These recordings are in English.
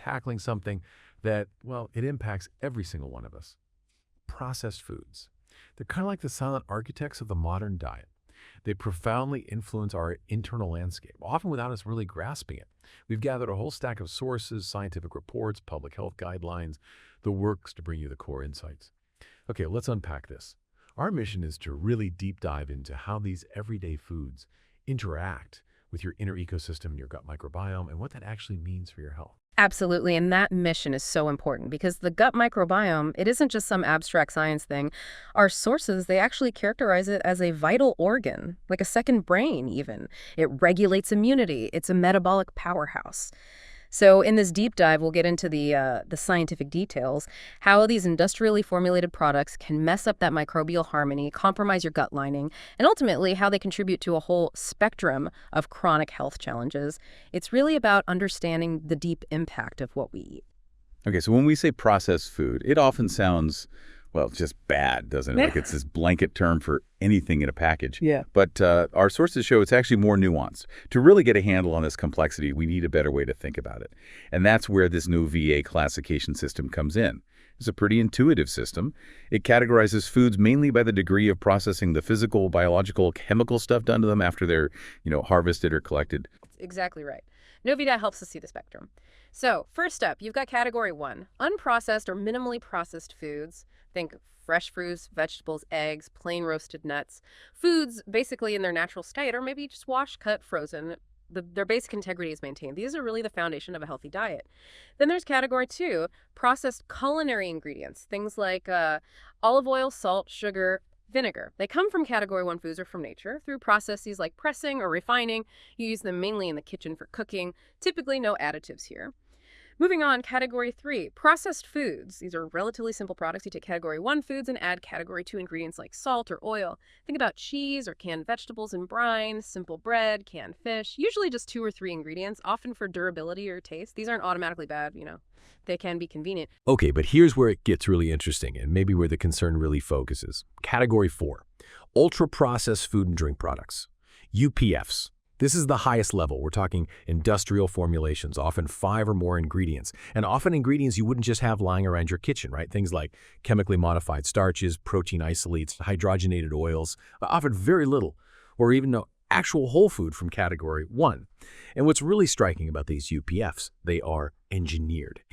tackling something that, well, it impacts every single one of us. Processed foods. They're kind of like the silent architects of the modern diet. They profoundly influence our internal landscape, often without us really grasping it. We've gathered a whole stack of sources, scientific reports, public health guidelines, the works to bring you the core insights. Okay, let's unpack this. Our mission is to really deep dive into how these everyday foods interact with your inner ecosystem and your gut microbiome and what that actually means for your health. Absolutely, and that mission is so important because the gut microbiome, it isn't just some abstract science thing. Our sources, they actually characterize it as a vital organ, like a second brain even. It regulates immunity. It's a metabolic powerhouse. So in this deep dive, we'll get into the scientific details, how these industrially formulated products can mess up that microbial harmony, compromise your gut lining, and ultimately how they contribute to a whole spectrum of chronic health challenges. It's really about understanding the deep impact of what we eat. Okay, so when we say processed food, it often sounds, well, just bad, doesn't it? Like it's this blanket term for anything in a package. Yeah. But our sources show it's actually more nuanced. To really get a handle on this complexity, we need a better way to think about it. And that's where this new VA classification system comes in. It's a pretty intuitive system. It categorizes foods mainly by the degree of processing the physical, biological, chemical stuff done to them after they're, harvested or collected. Exactly right. Novida helps us see the spectrum. So first up, you've got category 1, unprocessed or minimally processed foods. Think fresh fruits, vegetables, eggs, plain roasted nuts. Foods basically in their natural state or maybe just washed, cut, frozen. Their basic integrity is maintained. These are really the foundation of a healthy diet. Then there's category 2, processed culinary ingredients. Things like olive oil, salt, sugar, vinegar. They come from category 1 foods or from nature through processes like pressing or refining. You use them mainly in the kitchen for cooking. Typically no additives here. Moving on, category 3, processed foods. These are relatively simple products. You take category 1 foods and add category 2 ingredients like salt or oil. Think about cheese or canned vegetables in brine, simple bread, canned fish, usually just 2 or 3 ingredients, often for durability or taste. These aren't automatically bad, They can be convenient. Okay, but here's where it gets really interesting and maybe where the concern really focuses. Category 4, ultra-processed food and drink products, UPFs. This is the highest level. We're talking industrial formulations, often 5 or more ingredients, and often ingredients you wouldn't just have lying around your kitchen, right? Things like chemically modified starches, protein isolates, hydrogenated oils, often very little, or even no actual whole food from category 1. And what's really striking about these UPFs, they are engineered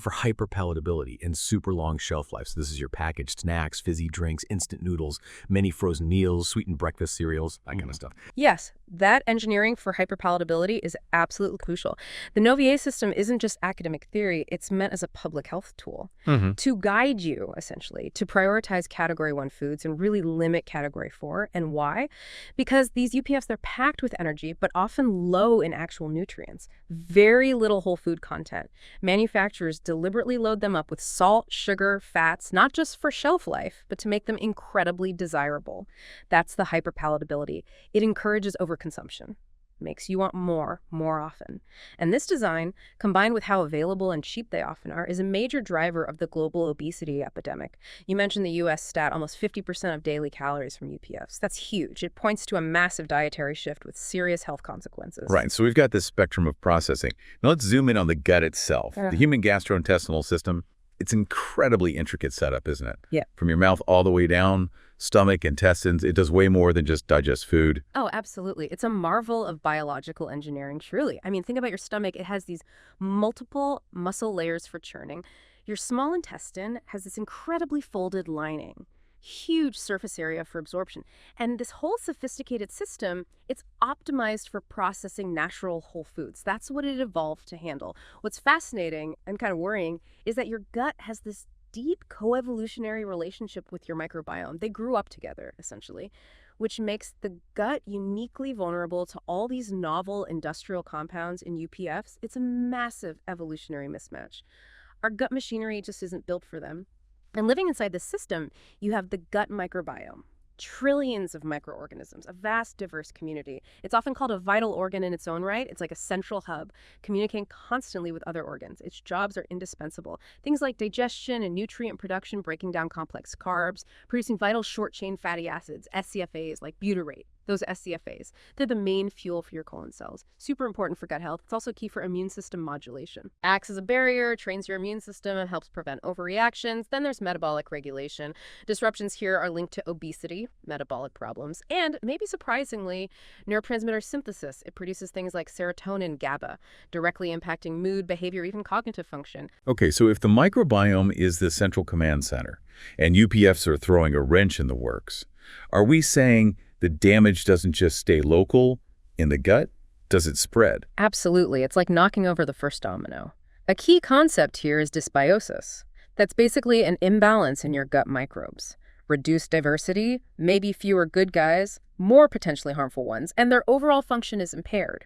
for hyperpalatability and super long shelf life. So this is your packaged snacks, fizzy drinks, instant noodles, many frozen meals, sweetened breakfast cereals, that kind of stuff. Yes, that engineering for hyperpalatability is absolutely crucial. The Novier system isn't just academic theory, it's meant as a public health tool to guide you, essentially, to prioritize category 1 foods and really limit category 4. And why? Because these UPFs, they're packed with energy, but often low in actual nutrients. Very little whole food content. Manufacturers deliberately load them up with salt, sugar, fats, not just for shelf life, but to make them incredibly desirable. That's the hyperpalatability. It encourages overconsumption, makes you want more often. And this design, combined with how available and cheap they often are, is a major driver of the global obesity epidemic. You mentioned the U.S. stat, almost 50% of daily calories from UPFs. That's huge. It points to a massive dietary shift with serious health consequences. Right, so we've got this spectrum of processing. Now let's zoom in on the gut itself. The human gastrointestinal system, it's incredibly intricate setup, isn't it? Yeah. From your mouth all the way down, stomach, intestines, it does way more than just digest food. Oh, absolutely. It's a marvel of biological engineering, truly. I mean, think about your stomach. It has these multiple muscle layers for churning. Your small intestine has this incredibly folded lining, huge surface area for absorption. And this whole sophisticated system, it's optimized for processing natural whole foods. That's what it evolved to handle. What's fascinating and kind of worrying is that your gut has this deep coevolutionary relationship with your microbiome. They grew up together, essentially, which makes the gut uniquely vulnerable to all these novel industrial compounds in UPFs. It's a massive evolutionary mismatch. Our gut machinery just isn't built for them. And living inside this system, you have the gut microbiome. Trillions of microorganisms, a vast, diverse community. It's often called a vital organ in its own right. It's like a central hub, communicating constantly with other organs. Its jobs are indispensable. Things like digestion and nutrient production, breaking down complex carbs, producing vital short-chain fatty acids, SCFAs, like butyrate. those SCFAs. They're the main fuel for your colon cells. Super important for gut health. It's also key for immune system modulation. Acts as a barrier, trains your immune system, and helps prevent overreactions. Then there's metabolic regulation. Disruptions here are linked to obesity, metabolic problems, and maybe surprisingly, neurotransmitter synthesis. It produces things like serotonin, GABA, directly impacting mood, behavior, even cognitive function. Okay, so if the microbiome is the central command center and UPFs are throwing a wrench in the works, are we saying the damage doesn't just stay local in the gut? Does it spread? Absolutely. It's like knocking over the first domino. A key concept here is dysbiosis. That's basically an imbalance in your gut microbes. Reduced diversity, maybe fewer good guys, more potentially harmful ones, and their overall function is impaired.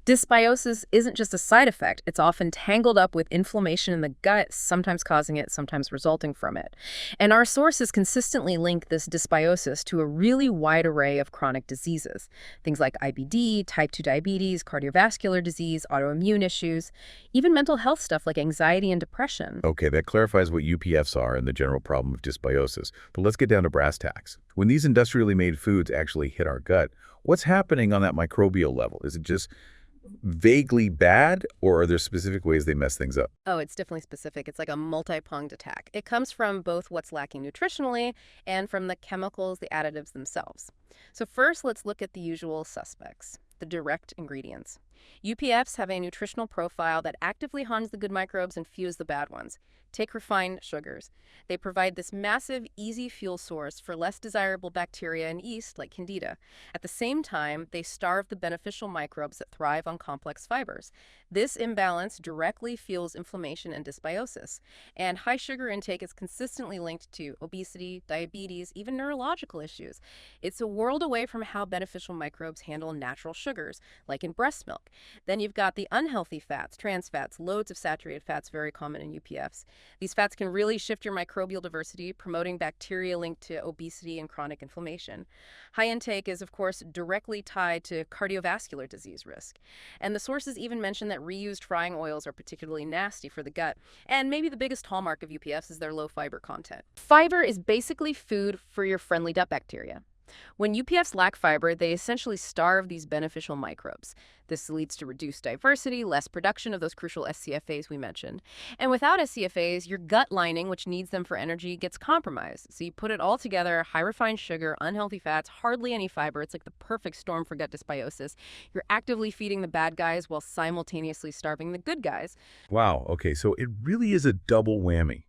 Dysbiosis isn't just a side effect. It's often tangled up with inflammation in the gut, sometimes causing it, sometimes resulting from it. And our sources consistently link this dysbiosis to a really wide array of chronic diseases. Things like IBD, type 2 diabetes, cardiovascular disease, autoimmune issues, even mental health stuff like anxiety and depression. Okay, that clarifies what UPFs are and the general problem of dysbiosis. But let's get down to brass tacks. When these industrially made foods actually hit our gut, what's happening on that microbial level? Is it just vaguely bad, or are there specific ways they mess things up? Oh, it's definitely specific. It's like a multi-pronged attack. It comes from both what's lacking nutritionally and from the chemicals, the additives themselves. So first, let's look at the usual suspects, the direct ingredients. UPFs have a nutritional profile that actively harms the good microbes and fuels the bad ones. Take refined sugars. They provide this massive, easy fuel source for less desirable bacteria and yeast like Candida. At the same time, they starve the beneficial microbes that thrive on complex fibers. This imbalance directly fuels inflammation and dysbiosis. And high sugar intake is consistently linked to obesity, diabetes, even neurological issues. It's a world away from how beneficial microbes handle natural sugars, like in breast milk. Then you've got the unhealthy fats, trans fats, loads of saturated fats, very common in UPFs. These fats can really shift your microbial diversity, promoting bacteria linked to obesity and chronic inflammation. High intake is, of course, directly tied to cardiovascular disease risk. And the sources even mention that reused frying oils are particularly nasty for the gut. And maybe the biggest hallmark of UPFs is their low fiber content. Fiber is basically food for your friendly gut bacteria. When UPFs lack fiber, they essentially starve these beneficial microbes. This leads to reduced diversity, less production of those crucial SCFAs we mentioned. And without SCFAs, your gut lining, which needs them for energy, gets compromised. So you put it all together, high refined sugar, unhealthy fats, hardly any fiber. It's like the perfect storm for gut dysbiosis. You're actively feeding the bad guys while simultaneously starving the good guys. Wow, okay, so it really is a double whammy.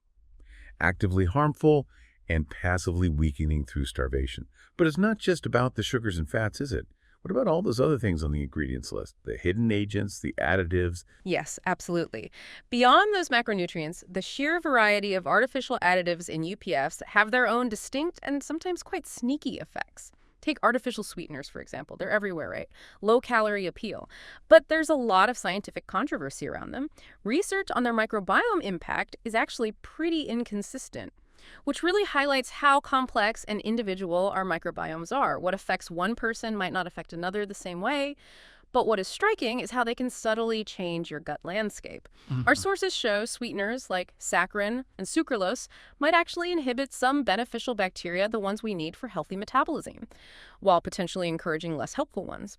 Actively harmful and passively weakening through starvation. But it's not just about the sugars and fats, is it? What about all those other things on the ingredients list? The hidden agents, the additives? Yes, absolutely. Beyond those macronutrients, the sheer variety of artificial additives in UPFs have their own distinct and sometimes quite sneaky effects. Take artificial sweeteners, for example. They're everywhere, right? Low-calorie appeal. But there's a lot of scientific controversy around them. Research on their microbiome impact is actually pretty inconsistent, which really highlights how complex and individual our microbiomes are. What affects one person might not affect another the same way. But what is striking is how they can subtly change your gut landscape. Our sources show sweeteners like saccharin and sucralose might actually inhibit some beneficial bacteria, the ones we need for healthy metabolism, while potentially encouraging less helpful ones.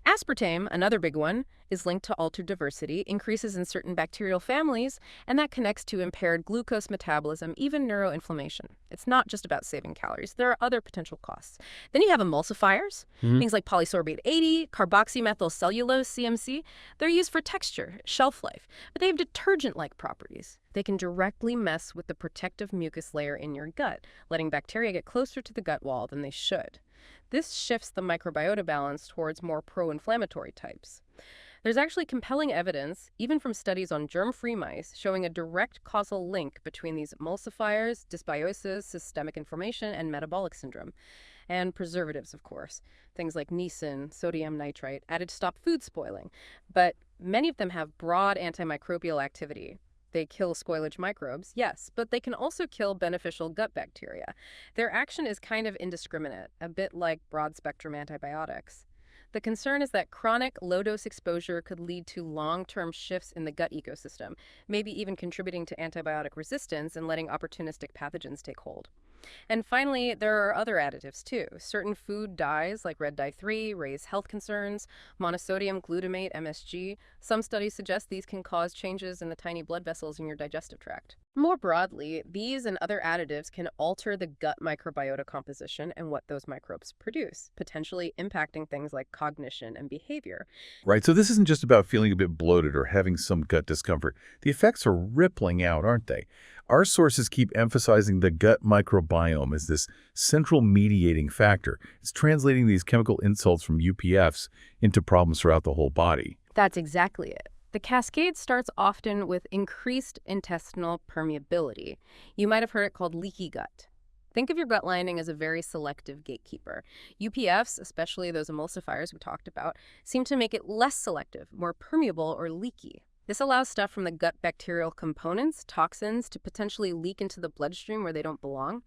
Aspartame, another big one, is linked to altered diversity, increases in certain bacterial families, and that connects to impaired glucose metabolism, even neuroinflammation. It's not just about saving calories. There are other potential costs. Then you have emulsifiers, things like polysorbate 80, carboxymethylcellulose, CMC. They're used for texture, shelf life, but they have detergent-like properties. They can directly mess with the protective mucus layer in your gut, letting bacteria get closer to the gut wall than they should. This shifts the microbiota balance towards more pro-inflammatory types. There's actually compelling evidence, even from studies on germ-free mice, showing a direct causal link between these emulsifiers, dysbiosis, systemic inflammation, and metabolic syndrome. And preservatives, of course. Things like niacin, sodium nitrite, added to stop food spoiling. But many of them have broad antimicrobial activity. They kill spoilage microbes, yes, but they can also kill beneficial gut bacteria. Their action is kind of indiscriminate, a bit like broad-spectrum antibiotics. The concern is that chronic low-dose exposure could lead to long-term shifts in the gut ecosystem, maybe even contributing to antibiotic resistance and letting opportunistic pathogens take hold. And finally, there are other additives too. Certain food dyes, like red dye 3, raise health concerns. Monosodium glutamate, MSG. Some studies suggest these can cause changes in the tiny blood vessels in your digestive tract. More broadly, these and other additives can alter the gut microbiota composition and what those microbes produce, potentially impacting things like cognition and behavior. Right, so this isn't just about feeling a bit bloated or having some gut discomfort. The effects are rippling out, aren't they? Our sources keep emphasizing the gut microbiome as this central mediating factor. It's translating these chemical insults from UPFs into problems throughout the whole body. That's exactly it. The cascade starts often with increased intestinal permeability. You might have heard it called leaky gut. Think of your gut lining as a very selective gatekeeper. UPFs, especially those emulsifiers we talked about, seem to make it less selective, more permeable or leaky. This allows stuff from the gut bacterial components, toxins, to potentially leak into the bloodstream where they don't belong.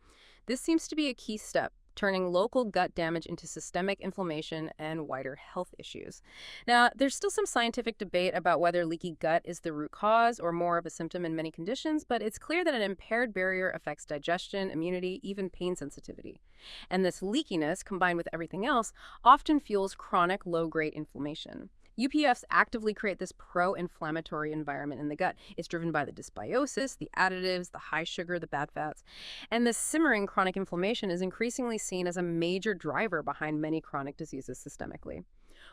This seems to be a key step, turning local gut damage into systemic inflammation and wider health issues. Now, there's still some scientific debate about whether leaky gut is the root cause or more of a symptom in many conditions, but it's clear that an impaired barrier affects digestion, immunity, even pain sensitivity. And this leakiness, combined with everything else, often fuels chronic low-grade inflammation. UPFs actively create this pro-inflammatory environment in the gut. It's driven by the dysbiosis, the additives, the high sugar, the bad fats. And this simmering chronic inflammation is increasingly seen as a major driver behind many chronic diseases systemically.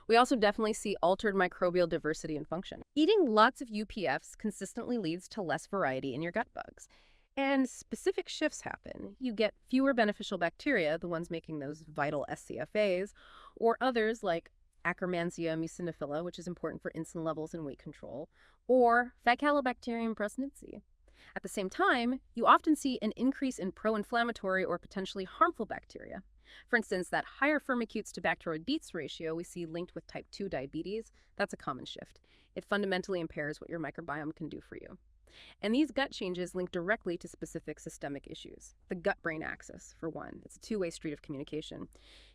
We also definitely see altered microbial diversity and function. Eating lots of UPFs consistently leads to less variety in your gut bugs. And specific shifts happen. You get fewer beneficial bacteria, the ones making those vital SCFAs, or others like Akkermansia muciniphila, which is important for insulin levels and weight control, or Faecalibacterium prausnitzii. At the same time, you often see an increase in pro-inflammatory or potentially harmful bacteria. For instance, that higher firmicutes to bacteroidetes ratio we see linked with type 2 diabetes, that's a common shift. It fundamentally impairs what your microbiome can do for you. And these gut changes link directly to specific systemic issues. The gut-brain axis, for one. It's a two-way street of communication.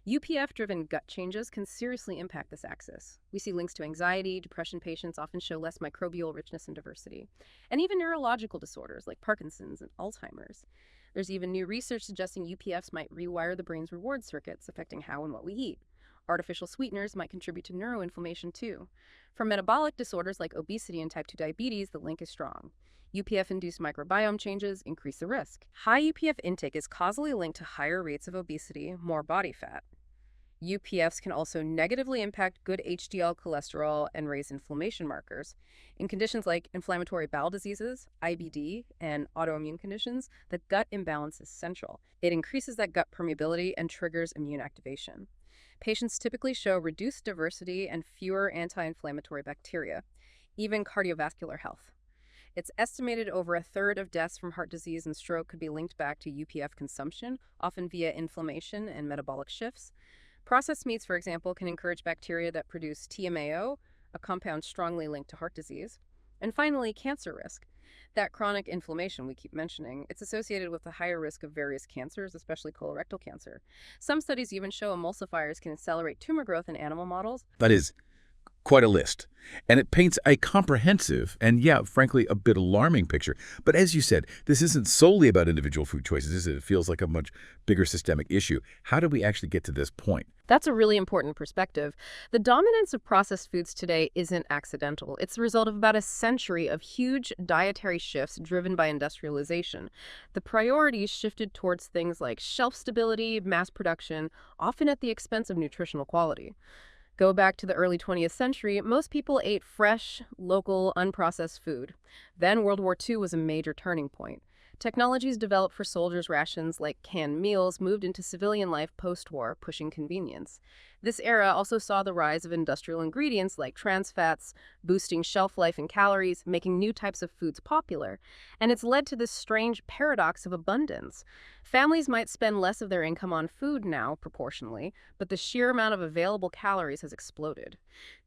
UPF-driven gut changes can seriously impact this axis. We see links to anxiety, depression patients often show less microbial richness and diversity, and even neurological disorders like Parkinson's and Alzheimer's. There's even new research suggesting UPFs might rewire the brain's reward circuits, affecting how and what we eat. Artificial sweeteners might contribute to neuroinflammation too. For metabolic disorders like obesity and type 2 diabetes, the link is strong. UPF-induced microbiome changes increase the risk. High UPF intake is causally linked to higher rates of obesity, more body fat. UPFs can also negatively impact good HDL cholesterol and raise inflammation markers. In conditions like inflammatory bowel diseases, IBD, and autoimmune conditions, the gut imbalance is central. It increases that gut permeability and triggers immune activation. Patients typically show reduced diversity and fewer anti-inflammatory bacteria, even cardiovascular health. It's estimated over a third of deaths from heart disease and stroke could be linked back to UPF consumption, often via inflammation and metabolic shifts. Processed meats, for example, can encourage bacteria that produce TMAO, a compound strongly linked to heart disease. And finally, cancer risk. That chronic inflammation we keep mentioning, it's associated with a higher risk of various cancers, especially colorectal cancer. Some studies even show emulsifiers can accelerate tumor growth in animal models. That is quite a list. And it paints a comprehensive and, yeah, frankly, a bit alarming picture. But as you said, this isn't solely about individual food choices, is it? It feels like a much bigger systemic issue. How did we actually get to this point? That's a really important perspective. The dominance of processed foods today isn't accidental. It's the result of about a century of huge dietary shifts driven by industrialization. The priorities shifted towards things like shelf stability, mass production, often at the expense of nutritional quality. Go back to the early 20th century, most people ate fresh, local, unprocessed food. Then World War II was a major turning point. Technologies developed for soldiers' rations like canned meals moved into civilian life post-war, pushing convenience. This era also saw the rise of industrial ingredients like trans fats, boosting shelf life and calories, making new types of foods popular. And it's led to this strange paradox of abundance. Families might spend less of their income on food now, proportionally, but the sheer amount of available calories has exploded.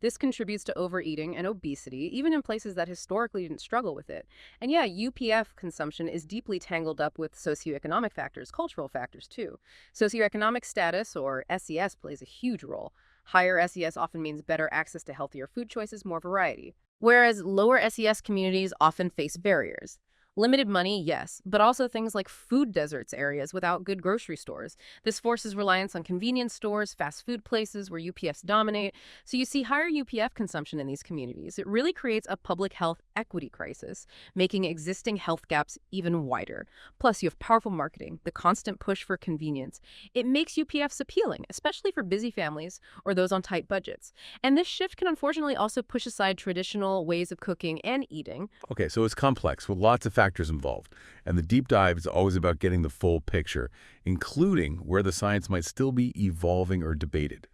This contributes to overeating and obesity, even in places that historically didn't struggle with it. And yeah, UPF consumption is deeply tangled up with socioeconomic factors, cultural factors too. Socioeconomic status, or SES, plays a huge role. Higher SES often means better access to healthier food choices, more variety. Whereas lower SES communities often face barriers. Limited money, yes, but also things like food deserts areas without good grocery stores. This forces reliance on convenience stores, fast food places where UPFs dominate. So you see higher UPF consumption in these communities. It really creates a public health equity crisis, making existing health gaps even wider. Plus, you have powerful marketing, the constant push for convenience. It makes UPFs appealing, especially for busy families or those on tight budgets. And this shift can unfortunately also push aside traditional ways of cooking and eating. Okay, so it's complex with lots of factors involved, and the deep dive is always about getting the full picture, including where the science might still be evolving or debated.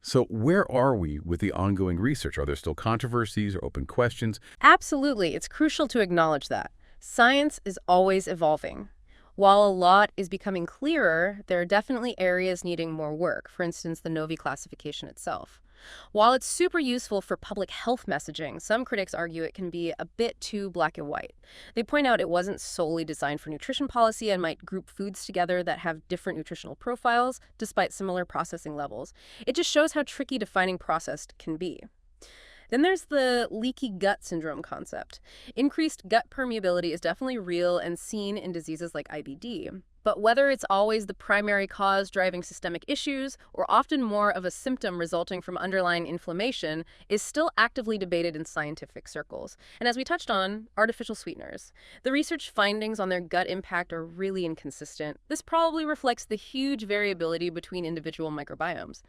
So where are we with the ongoing research? Are there still controversies or open questions? Absolutely. It's crucial to acknowledge that. Science is always evolving. While a lot is becoming clearer, there are definitely areas needing more work, for instance, the Novi classification itself. While it's super useful for public health messaging, some critics argue it can be a bit too black and white. They point out it wasn't solely designed for nutrition policy and might group foods together that have different nutritional profiles despite similar processing levels. It just shows how tricky defining processed can be. Then there's the leaky gut syndrome concept. Increased gut permeability is definitely real and seen in diseases like IBD. But whether it's always the primary cause driving systemic issues or often more of a symptom resulting from underlying inflammation is still actively debated in scientific circles. And as we touched on, artificial sweeteners. The research findings on their gut impact are really inconsistent. This probably reflects the huge variability between individual microbiomes.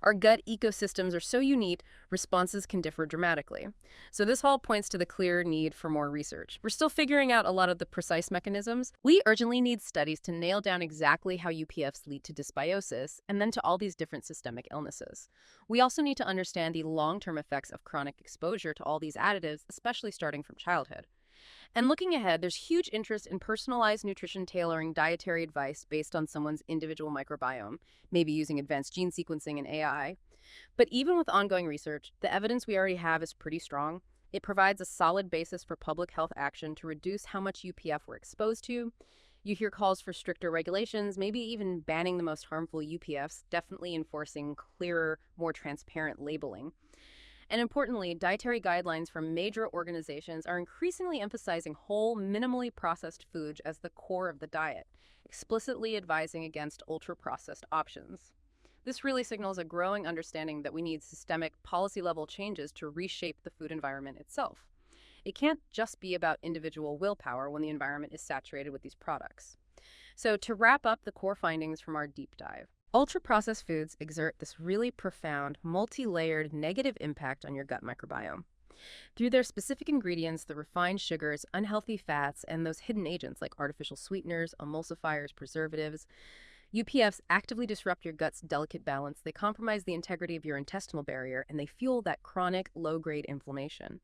Our gut ecosystems are so unique, responses can differ dramatically. So this all points to the clear need for more research. We're still figuring out a lot of the precise mechanisms. We urgently need studies to nail down exactly how UPFs lead to dysbiosis and then to all these different systemic illnesses. We also need to understand the long-term effects of chronic exposure to all these additives, especially starting from childhood. And looking ahead, there's huge interest in personalized nutrition tailoring dietary advice based on someone's individual microbiome, maybe using advanced gene sequencing and AI. But even with ongoing research, the evidence we already have is pretty strong. It provides a solid basis for public health action to reduce how much UPF we're exposed to. You hear calls for stricter regulations, maybe even banning the most harmful UPFs, definitely enforcing clearer, more transparent labeling. And importantly, dietary guidelines from major organizations are increasingly emphasizing whole, minimally processed foods as the core of the diet, explicitly advising against ultra-processed options. This really signals a growing understanding that we need systemic, policy-level changes to reshape the food environment itself. It can't just be about individual willpower when the environment is saturated with these products. So to wrap up the core findings from our deep dive, ultra-processed foods exert this really profound, multi-layered negative impact on your gut microbiome. Through their specific ingredients, the refined sugars, unhealthy fats, and those hidden agents like artificial sweeteners, emulsifiers, preservatives, UPFs actively disrupt your gut's delicate balance. They compromise the integrity of your intestinal barrier, and they fuel that chronic, low-grade inflammation.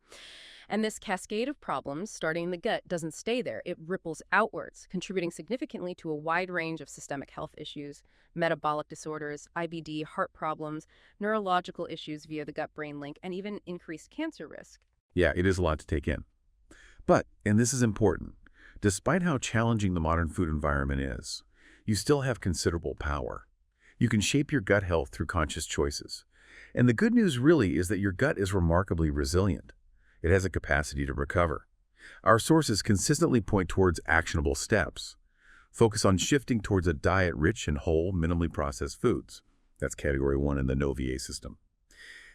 And this cascade of problems, starting in the gut, doesn't stay there. It ripples outwards, contributing significantly to a wide range of systemic health issues, metabolic disorders, IBD, heart problems, neurological issues via the gut-brain link, and even increased cancer risk. Yeah, it is a lot to take in. But, and this is important, despite how challenging the modern food environment is, you still have considerable power. You can shape your gut health through conscious choices. And the good news really is that your gut is remarkably resilient. It has a capacity to recover. Our sources consistently point towards actionable steps. Focus on shifting towards a diet rich in whole, minimally processed foods. That's category 1 in the NOVA system.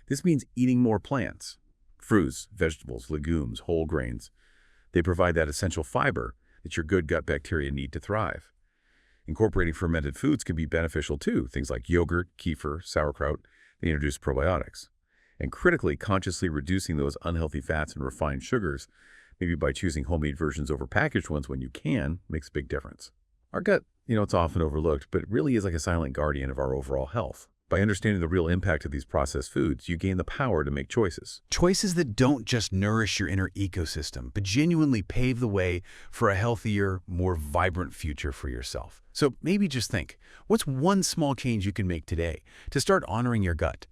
This means eating more plants, fruits, vegetables, legumes, whole grains. They provide that essential fiber that your good gut bacteria need to thrive. Incorporating fermented foods can be beneficial too. Things like yogurt, kefir, sauerkraut, they introduce probiotics. And critically, consciously reducing those unhealthy fats and refined sugars, maybe by choosing homemade versions over packaged ones when you can, makes a big difference. Our gut, it's often overlooked, but it really is like a silent guardian of our overall health. By understanding the real impact of these processed foods, you gain the power to make choices. Choices that don't just nourish your inner ecosystem, but genuinely pave the way for a healthier, more vibrant future for yourself. So maybe just think, what's one small change you can make today to start honoring your gut?